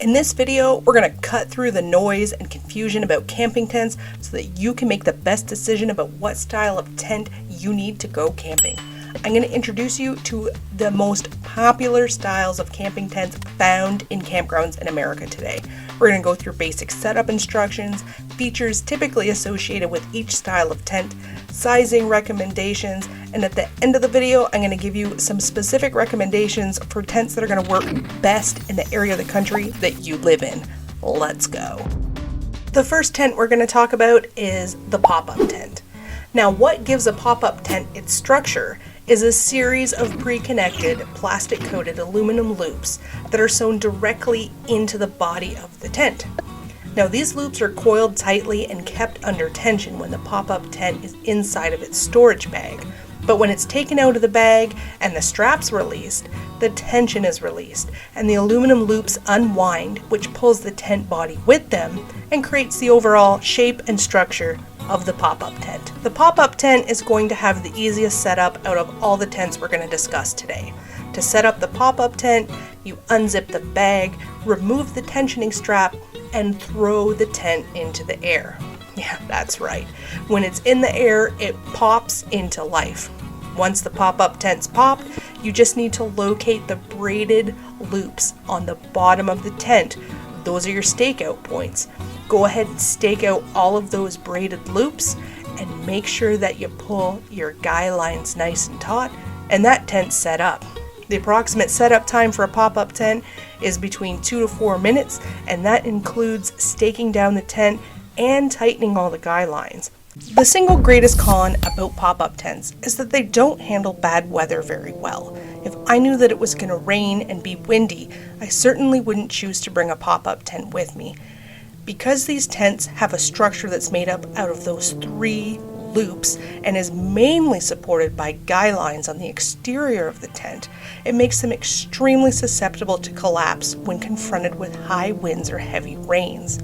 In this video, we're going to cut through the noise and confusion about camping tents so that you can make the best decision about what style of tent you need to go camping. I'm going to introduce you to the most popular styles of camping tents found in campgrounds in America today. We're going to go through basic setup instructions, features typically associated with each style of tent, sizing recommendations, and at the end of the video, I'm going to give you some specific recommendations for tents that are going to work best in the area of the country that you live in. Let's go. The first tent we're going to talk about is the pop-up tent. Now, what gives a pop-up tent its structure is a series of pre-connected plastic-coated aluminum loops that are sewn directly into the body of the tent. Now, these loops are coiled tightly and kept under tension when the pop-up tent is inside of its storage bag. But when it's taken out of the bag and the straps released, the tension is released and the aluminum loops unwind, which pulls the tent body with them and creates the overall shape and structure of the pop-up tent. The pop-up tent is going to have the easiest setup out of all the tents we're going to discuss today. To set up the pop-up tent, you unzip the bag, remove the tensioning strap, and throw the tent into the air. Yeah, that's right. When it's in the air, it pops into life. Once the pop-up tent's popped, you just need to locate the braided loops on the bottom of the tent. Those are your stakeout points. Go ahead and stake out all of those braided loops and make sure that you pull your guy lines nice and taut, and that tent's set up. The approximate setup time for a pop-up tent is between 2 to 4 minutes, and that includes staking down the tent and tightening all the guy lines. The single greatest con about pop-up tents is that they don't handle bad weather very well. If I knew that it was going to rain and be windy, I certainly wouldn't choose to bring a pop-up tent with me. Because these tents have a structure that's made up out of those 3 loops and is mainly supported by guy lines on the exterior of the tent, it makes them extremely susceptible to collapse when confronted with high winds or heavy rains.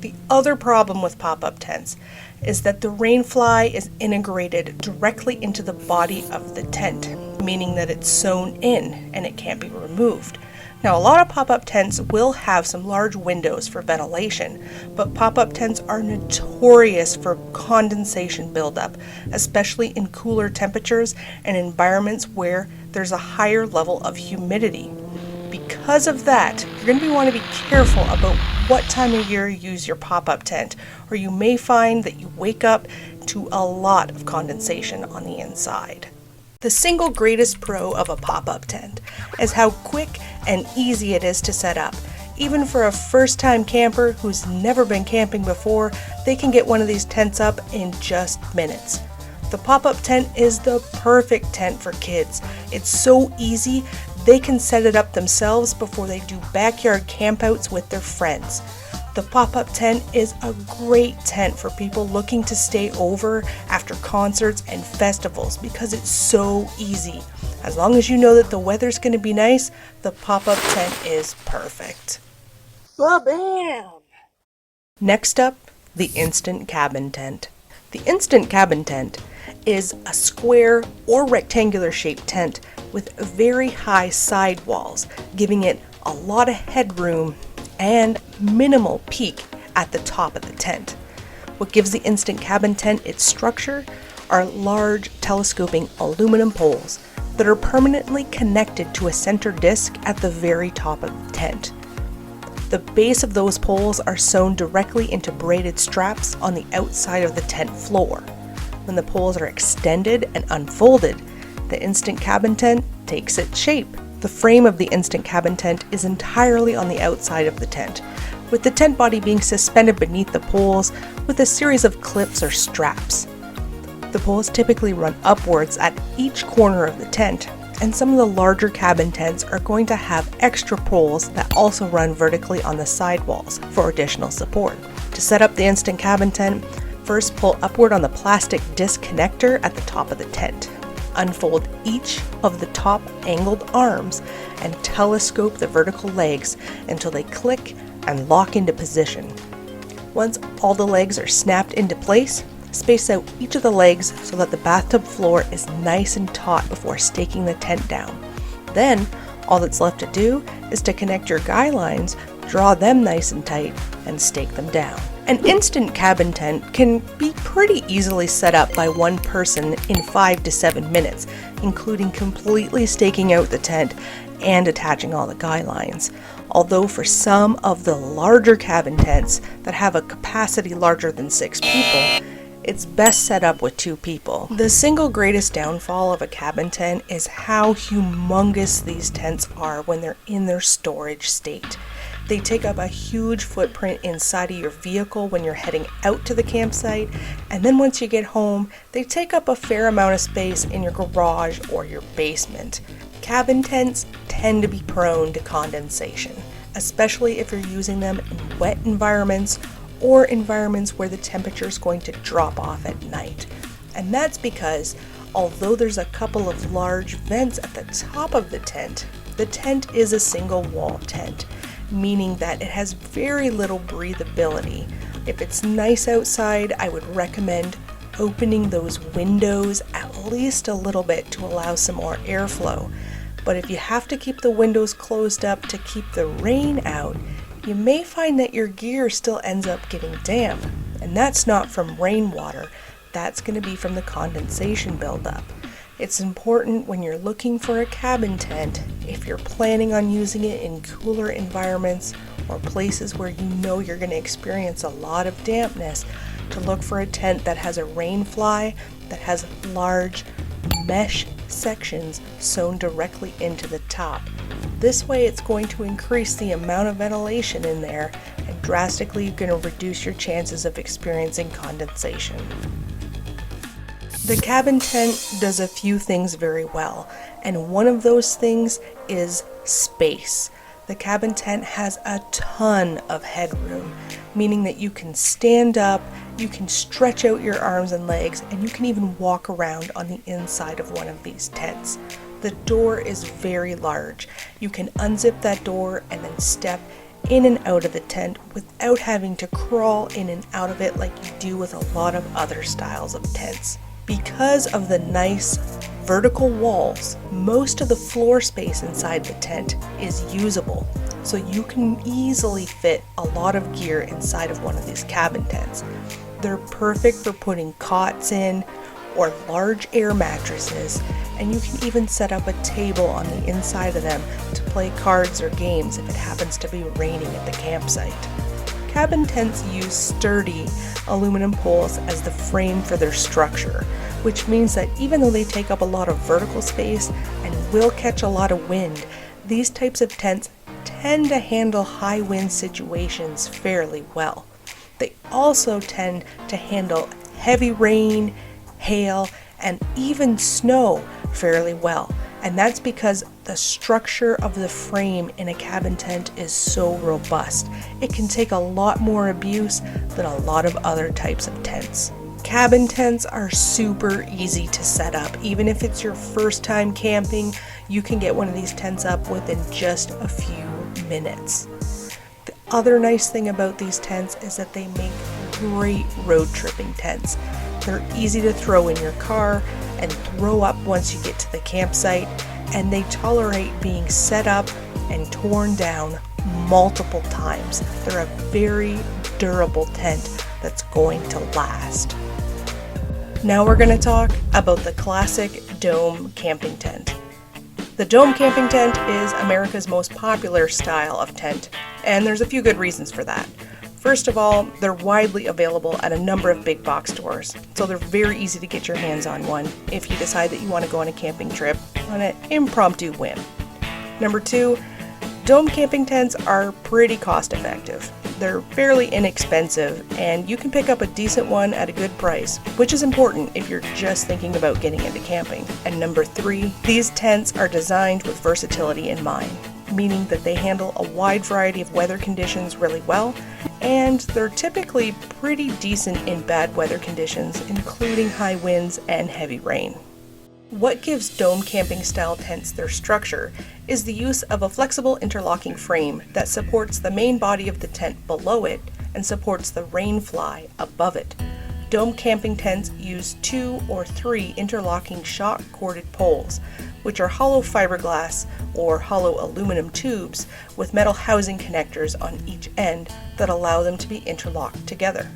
The other problem with pop-up tents is that the rain fly is integrated directly into the body of the tent, meaning that it's sewn in and it can't be removed. Now, a lot of pop-up tents will have some large windows for ventilation, but pop-up tents are notorious for condensation buildup, especially in cooler temperatures and environments where there's a higher level of humidity. Because of that, you're going to want to be careful about what time of year you use your pop-up tent, or you may find that you wake up to a lot of condensation on the inside. The single greatest pro of a pop-up tent is how quick and easy it is to set up. Even for a first-time camper who's never been camping before, they can get one of these tents up in just minutes. The pop-up tent is the perfect tent for kids. It's so easy, they can set it up themselves before they do backyard campouts with their friends. The pop-up tent is a great tent for people looking to stay over after concerts and festivals because it's so easy. As long as you know that the weather's going to be nice, the pop-up tent is perfect. Ba-bam! Next up, the instant cabin tent. The instant cabin tent is a square or rectangular shaped tent with very high side walls, giving it a lot of headroom and minimal peak at the top of the tent. What gives the instant cabin tent its structure are large telescoping aluminum poles that are permanently connected to a center disc at the very top of the tent. The base of those poles are sewn directly into braided straps on the outside of the tent floor. When the poles are extended and unfolded, the instant cabin tent takes its shape. The frame of the instant cabin tent is entirely on the outside of the tent, with the tent body being suspended beneath the poles with a series of clips or straps. The poles typically run upwards at each corner of the tent, and some of the larger cabin tents are going to have extra poles that also run vertically on the side walls for additional support. To set up the instant cabin tent, first pull upward on the plastic disc connector at the top of the tent. Unfold each of the top angled arms and telescope the vertical legs until they click and lock into position. Once all the legs are snapped into place, space out each of the legs so that the bathtub floor is nice and taut before staking the tent down. Then, all that's left to do is to connect your guy lines draw them nice and tight, and stake them down. An instant cabin tent can be pretty easily set up by one person in 5 to 7 minutes, including completely staking out the tent and attaching all the guy lines. Although for some of the larger cabin tents that have a capacity larger than 6 people, it's best set up with 2 people. The single greatest downfall of a cabin tent is how humongous these tents are when they're in their storage state. They take up a huge footprint inside of your vehicle when you're heading out to the campsite, and then once you get home, they take up a fair amount of space in your garage or your basement. Cabin tents tend to be prone to condensation, especially if you're using them in wet environments or environments where the temperature is going to drop off at night. And that's because, although there's a couple of large vents at the top of the tent is a single wall tent, meaning that it has very little breathability. If it's nice outside, I would recommend opening those windows at least a little bit to allow some more airflow. But if you have to keep the windows closed up to keep the rain out, you may find that your gear still ends up getting damp. And that's not from rainwater, that's going to be from the condensation buildup. It's important when you're looking for a cabin tent, if you're planning on using it in cooler environments or places where you know you're going to experience a lot of dampness, to look for a tent that has a rain fly, that has large mesh sections sewn directly into the top. This way it's going to increase the amount of ventilation in there and drastically going to reduce your chances of experiencing condensation. The cabin tent does a few things very well, and one of those things is space. The cabin tent has a ton of headroom, meaning that you can stand up, you can stretch out your arms and legs, and you can even walk around on the inside of one of these tents. The door is very large. You can unzip that door and then step in and out of the tent without having to crawl in and out of it like you do with a lot of other styles of tents. Because of the nice vertical walls, most of the floor space inside the tent is usable, so you can easily fit a lot of gear inside of one of these cabin tents. They're perfect for putting cots in or large air mattresses, and you can even set up a table on the inside of them to play cards or games if it happens to be raining at the campsite. Cabin tents use sturdy aluminum poles as the frame for their structure, which means that even though they take up a lot of vertical space and will catch a lot of wind, these types of tents tend to handle high wind situations fairly well. They also tend to handle heavy rain, hail, and even snow fairly well. And that's because the structure of the frame in a cabin tent is so robust. It can take a lot more abuse than a lot of other types of tents. Cabin tents are super easy to set up. Even if it's your first time camping, you can get one of these tents up within just a few minutes. The other nice thing about these tents is that they make great road tripping tents. They're easy to throw in your car and throw up once you get to the campsite, and they tolerate being set up and torn down multiple times. They're a very durable tent that's going to last. Now we're going to talk about the classic dome camping tent. The dome camping tent is America's most popular style of tent, and there's a few good reasons for that. First of all, they're widely available at a number of big box stores, so they're very easy to get your hands on one if you decide that you want to go on a camping trip on an impromptu whim. Number 2, dome camping tents are pretty cost effective. They're fairly inexpensive, and you can pick up a decent one at a good price, which is important if you're just thinking about getting into camping. And number 3, these tents are designed with versatility in mind, meaning that they handle a wide variety of weather conditions really well, and they're typically pretty decent in bad weather conditions, including high winds and heavy rain. What gives dome camping style tents their structure is the use of a flexible interlocking frame that supports the main body of the tent below it and supports the rain fly above it. Dome camping tents use 2 or 3 interlocking shock corded poles, which are hollow fiberglass or hollow aluminum tubes with metal housing connectors on each end that allow them to be interlocked together.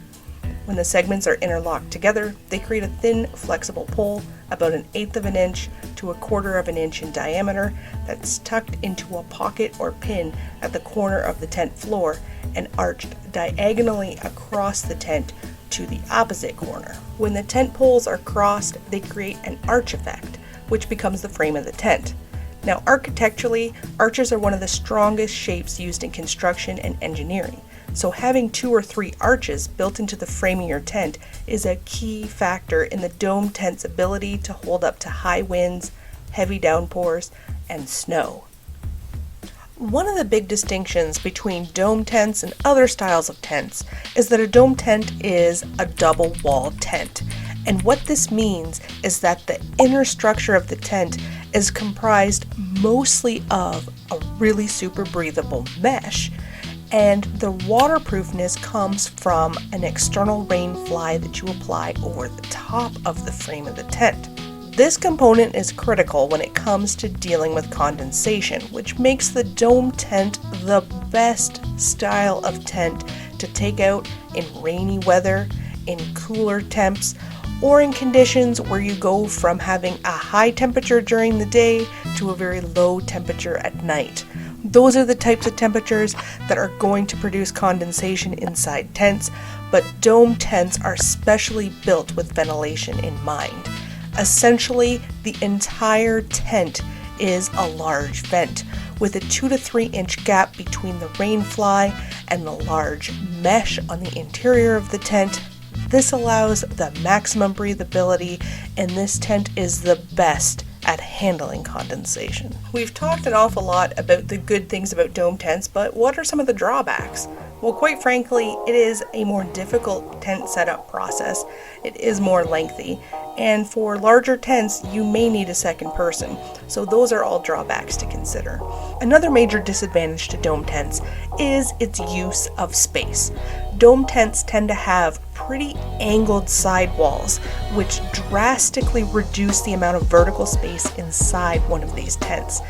When the segments are interlocked together, they create a thin, flexible pole about 1/8 of an inch to 1/4 of an inch in diameter that's tucked into a pocket or pin at the corner of the tent floor and arched diagonally across the tent to the opposite corner. When the tent poles are crossed, they create an arch effect, which becomes the frame of the tent. Now, architecturally, arches are one of the strongest shapes used in construction and engineering. So having 2 or 3 arches built into the frame of your tent is a key factor in the dome tent's ability to hold up to high winds, heavy downpours, and snow. One of the big distinctions between dome tents and other styles of tents is that a dome tent is a double wall tent. And what this means is that the inner structure of the tent is comprised mostly of a really super breathable mesh, and the waterproofness comes from an external rain fly that you apply over the top of the frame of the tent. This component is critical when it comes to dealing with condensation, which makes the dome tent the best style of tent to take out in rainy weather, in cooler temps, or in conditions where you go from having a high temperature during the day to a very low temperature at night. Those are the types of temperatures that are going to produce condensation inside tents, but dome tents are specially built with ventilation in mind. Essentially, the entire tent is a large vent with a 2 to 3 inch gap between the rain fly and the large mesh on the interior of the tent. This allows the maximum breathability, and this tent is the best at handling condensation. We've talked an awful lot about the good things about dome tents, but what are some of the drawbacks? Well, quite frankly, it is a more difficult tent setup process. It is more lengthy, and for larger tents, you may need a second person. So those are all drawbacks to consider. Another major disadvantage to dome tents is its use of space. Dome tents tend to have pretty angled side walls, which drastically reduce the amount of vertical space inside one of these tents.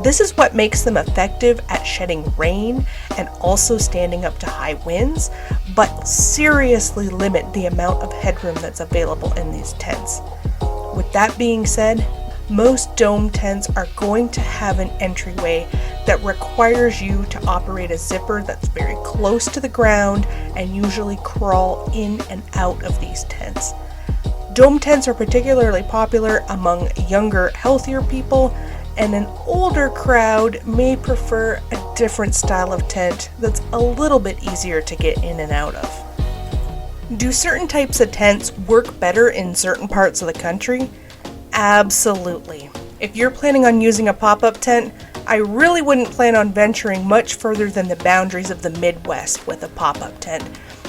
This is what makes them effective at shedding rain and also standing up to high winds, but seriously limit the amount of headroom that's available in these tents. With that being said, most dome tents are going to have an entryway that requires you to operate a zipper that's very close to the ground and usually crawl in and out of these tents. Dome tents are particularly popular among younger, healthier people, and an older crowd may prefer a different style of tent that's a little bit easier to get in and out of. Do certain types of tents work better in certain parts of the country? Absolutely. If you're planning on using a pop-up tent, I really wouldn't plan on venturing much further than the boundaries of the Midwest with a pop-up tent.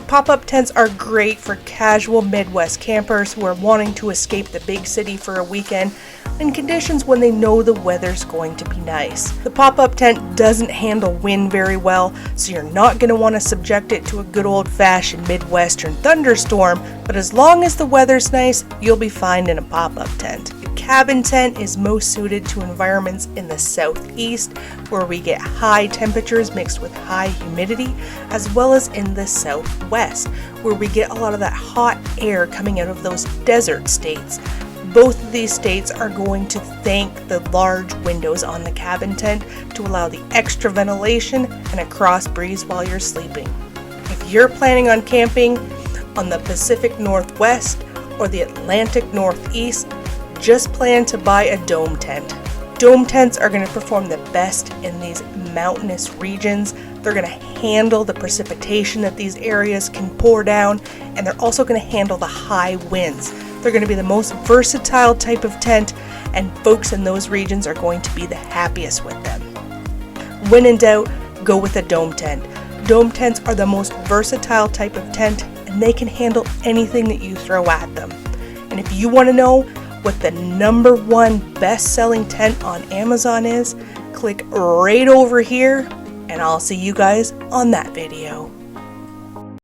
Pop-up tents are great for casual Midwest campers who are wanting to escape the big city for a weekend in conditions when they know the weather's going to be nice. The pop-up tent doesn't handle wind very well, so you're not going to want to subject it to a good old-fashioned Midwestern thunderstorm, but as long as the weather's nice, you'll be fine in a pop-up tent. The cabin tent is most suited to environments in the southeast, where we get high temperatures mixed with high humidity, as well as in the southwest, where we get a lot of that hot air coming out of those desert states. Both of these states are going to thank the large windows on the cabin tent to allow the extra ventilation and a cross breeze while you're sleeping. If you're planning on camping on the Pacific Northwest or the Atlantic Northeast, just plan to buy a dome tent. Dome tents are going to perform the best in these mountainous regions. They're going to handle the precipitation that these areas can pour down, and they're also going to handle the high winds. They're going to be the most versatile type of tent, and folks in those regions are going to be the happiest with them. When in doubt, go with a dome tent. Dome tents are the most versatile type of tent, and they can handle anything that you throw at them. And if you want to know what the #1 best-selling tent on Amazon is, click right over here, and I'll see you guys on that video.